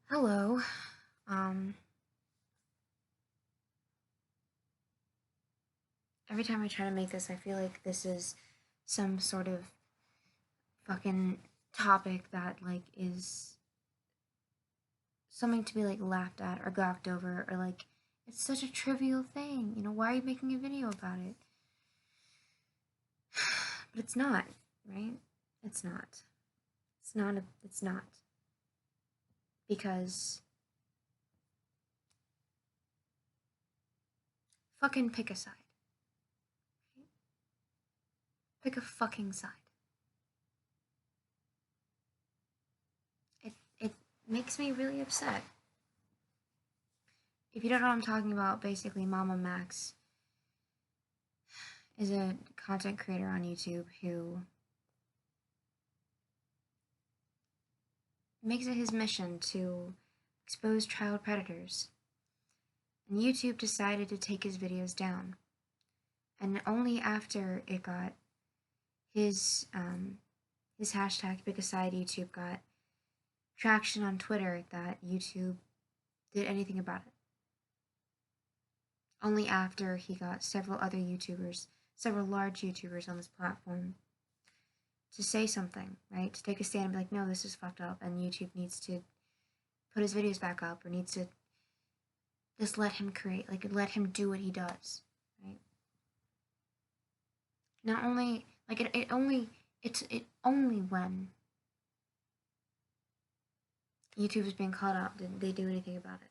Hello. Um, every time I try to make this, I feel like this is some sort of fucking topic that is something to be laughed at or gawked over or it's such a trivial thing. Why are you making a video about it? But it's not, right? It's not. It's not because fucking pick a side. Right? Pick a fucking side. It makes me really upset. If you don't know what I'm talking about, basically Mama Max is a content creator on YouTube who makes it his mission to expose child predators. And YouTube decided to take his videos down. And only after it got his hashtag #PickASideYouTube got traction on Twitter that YouTube did anything about it. Only after he got several other YouTubers, several large YouTubers on this platform to say something, right? To take a stand and be like, no, this is fucked up, and YouTube needs to put his videos back up or needs to just let him create, let him do what he does, right? Not only, it only when YouTube is being called out did they do anything about it.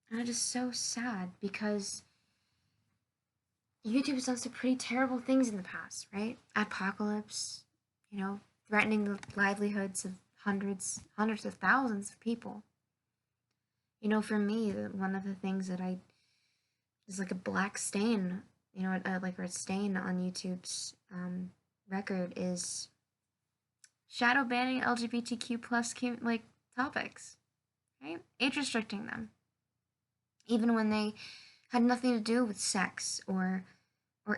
And it is so sad because YouTube has done some pretty terrible things in the past, right? Apocalypse, threatening the livelihoods of hundreds of thousands of people. For me, one of the things that I is like a black stain, like a stain on YouTube's record is shadow banning LGBTQ plus topics, right? Age restricting them, even when they had nothing to do with sex or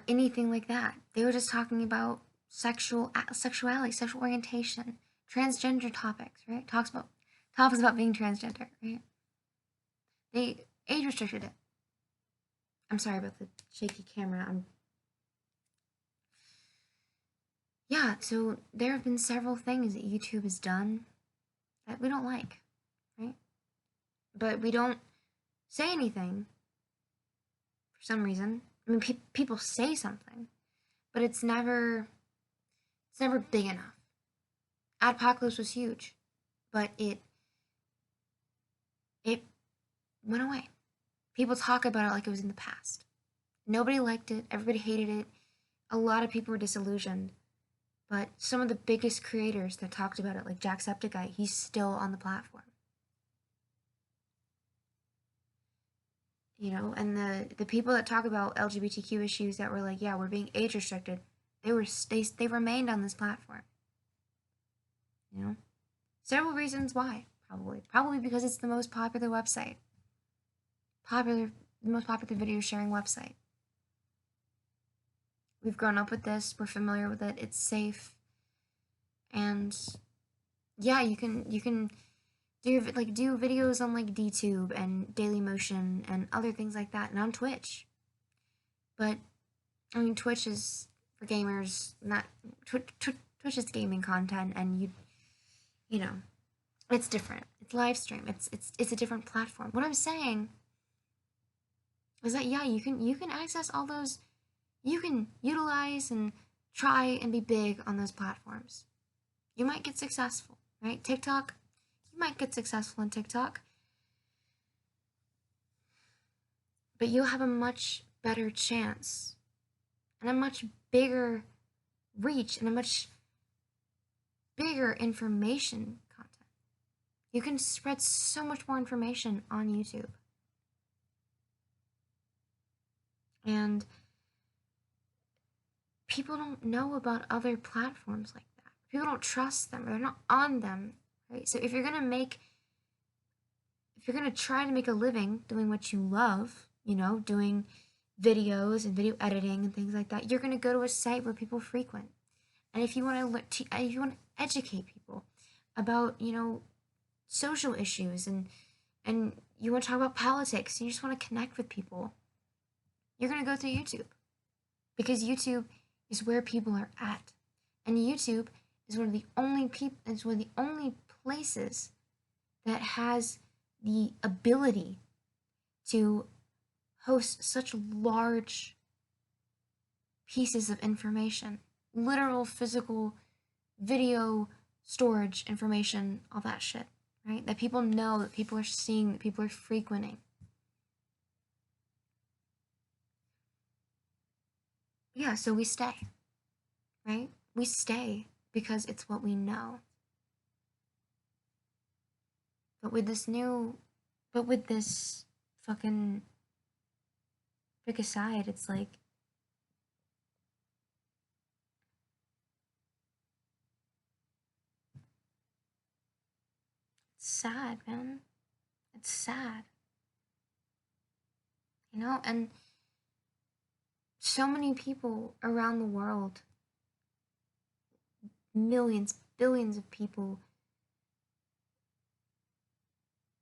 anything like that. They were just talking about sexuality, sexual orientation, transgender topics, right? Topics about being transgender, right? They age restricted it. I'm sorry about the shaky camera. Yeah, so there have been several things that YouTube has done that we don't like, right? But we don't say anything for some reason. I mean, people say something, but it's never big enough. Adpocalypse was huge, but it went away. People talk about it like it was in the past. Nobody liked it. Everybody hated it. A lot of people were disillusioned. But some of the biggest creators that talked about it, like Jacksepticeye, he's still on the platform. And the people that talk about LGBTQ issues that were like, yeah, we're being age restricted, they remained on this platform. Several reasons why, probably because it's the most popular website, the most popular video sharing website. We've grown up with this, we're familiar with it, it's safe, and yeah, you can do videos on DTube and Dailymotion and other things like that, and on Twitch. But I mean, Twitch is for gamers, not Twitch is gaming content, and you know, it's different. It's live stream. It's a different platform. What I'm saying is that yeah, you can access all those, you can utilize and try and be big on those platforms. You might get successful, right? TikTok, you might get successful on TikTok, but you'll have a much better chance and a much bigger reach and a much bigger information content. You can spread so much more information on YouTube. And people don't know about other platforms like that. People don't trust them, or they're not on them, right? So if you're gonna try to make a living doing what you love, doing videos and video editing and things like that, you're gonna go to a site where people frequent. And if you want to educate people, about, social issues, and you want to talk about politics, and you just want to connect with people, you're going to go through YouTube, because YouTube is where people are at. And YouTube is one of the only places that has the ability to host such large pieces of information, literal physical video storage information, all that shit, right? That people know, that people are seeing, that people are frequenting. Yeah, so we stay, right? We stay because it's what we know. But with this new, but with this fucking pick a side, it's like, it's sad, man. It's sad. And so many people around the world, millions, billions of people,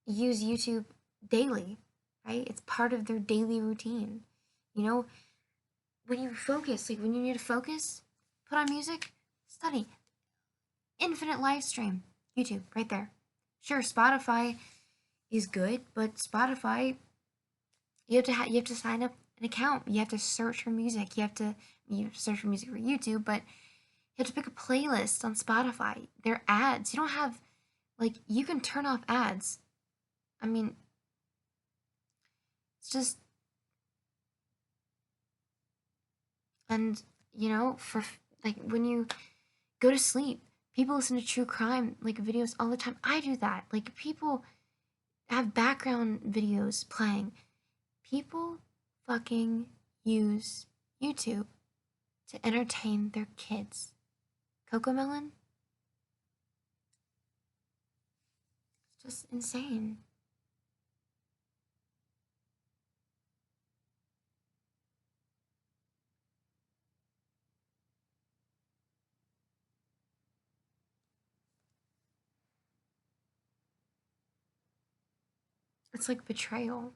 use YouTube daily, right? It's part of their daily routine. You know, when you focus, like when you need to focus, put on music, study. Infinite live stream, YouTube, right there. Sure, Spotify is good, but Spotify, you have to sign up an account. You have to search for music. You search for music for YouTube, but you have to pick a playlist on Spotify. There are ads. You don't have, like, you can turn off ads. I mean, it's just, and for like when you go to sleep, people listen to true crime like videos all the time. I do that. Like, people have background videos playing. People fucking use YouTube to entertain their kids. CoComelon? It's just insane. It's like betrayal.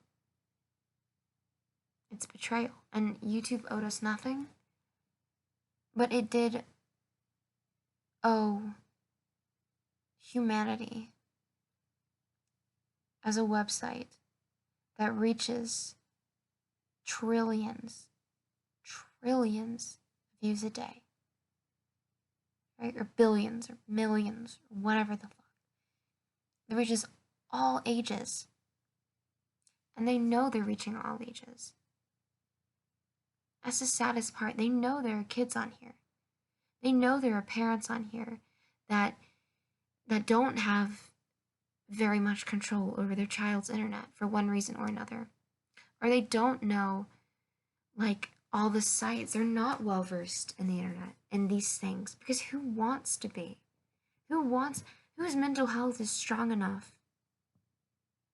It's betrayal. And YouTube owed us nothing, but it did owe humanity as a website that reaches trillions, trillions of views a day, right? Or billions, or millions, or whatever the fuck. That reaches all ages. And they know they're reaching all ages. That's the saddest part. They know there are kids on here. They know there are parents on here that don't have very much control over their child's internet for one reason or another. Or they don't know, like, all the sites. They're not well versed in the internet and these things, because who wants to be? Whose mental health is strong enough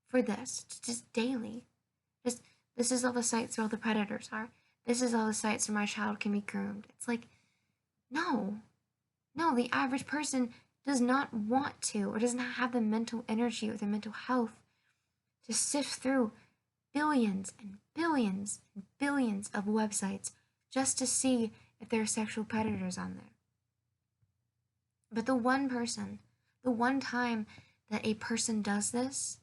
for this? Just daily. Just, this is all the sites where all the predators are. This is all the sites where my child can be groomed. It's like, no. No, the average person does not want to, or does not have the mental energy or the mental health to sift through billions and billions and billions of websites just to see if there are sexual predators on there. But the one time that a person does this,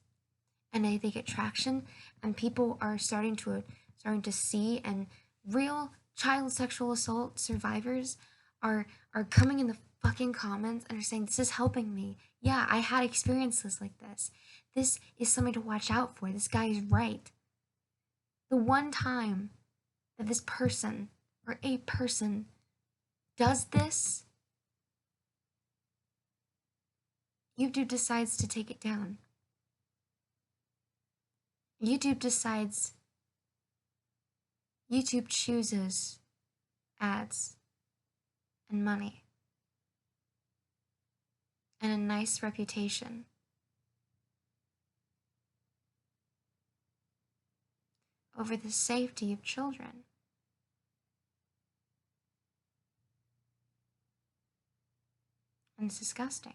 and they get traction, and people are starting to see, and real child sexual assault survivors are coming in the fucking comments and are saying, this is helping me. Yeah, I had experiences like this. This is something to watch out for. This guy is right. The one time that this person or a person does this, YouTube decides to take it down. YouTube chooses ads and money and a nice reputation over the safety of children. And it's disgusting.